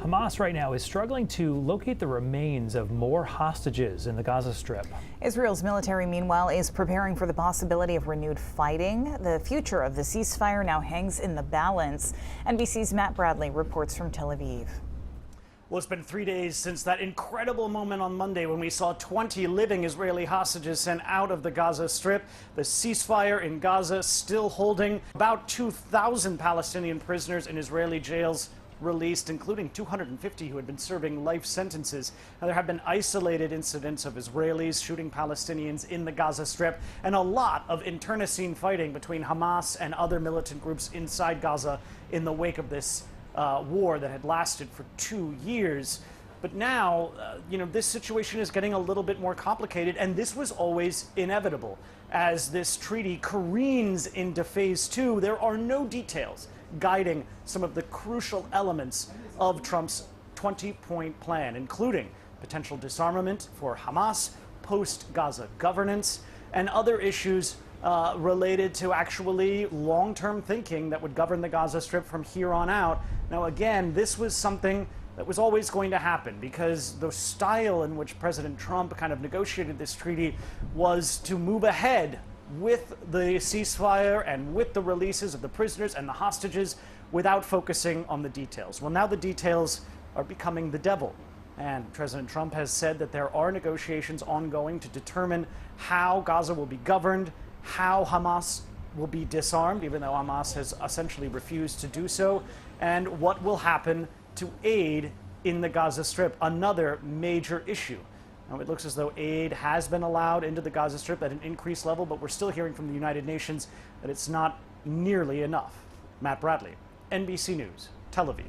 Hamas right now is struggling to locate the remains of more hostages in the Gaza Strip. Israel's military, meanwhile, is preparing for the possibility of renewed fighting. The future of the ceasefire now hangs in the balance. NBC's Matt Bradley reports from Tel Aviv. Well, it's been 3 days since that incredible moment on Monday when we saw 20 living Israeli hostages sent out of the Gaza Strip. The ceasefire in Gaza still holding. About 2,000 Palestinian prisoners in Israeli jails released, including 250 who had been serving life sentences. Now, there have been isolated incidents of Israelis shooting Palestinians in the Gaza Strip, and a lot of internecine fighting between Hamas and other militant groups inside Gaza in the wake of this war that had lasted for 2 years. But now, this situation is getting a little bit more complicated, and this was always inevitable. As this treaty careens into phase 2, there are no details guiding some of the crucial elements of Trump's 20-point plan, including potential disarmament for Hamas, post-Gaza governance, and other issues related to actually long-term thinking that would govern the Gaza Strip from here on out. Now, again, this was something that was always going to happen because the style in which President Trump kind of negotiated this treaty was to move ahead with the ceasefire and with the releases of the prisoners and the hostages without focusing on the details. Well, now the details are becoming the devil. And President Trump has said that there are negotiations ongoing to determine how Gaza will be governed, how Hamas will be disarmed, even though Hamas has essentially refused to do so, and what will happen to aid in the Gaza Strip, another major issue. Now, it looks as though aid has been allowed into the Gaza Strip at an increased level, but we're still hearing from the United Nations that it's not nearly enough. Matt Bradley, NBC News, Tel Aviv.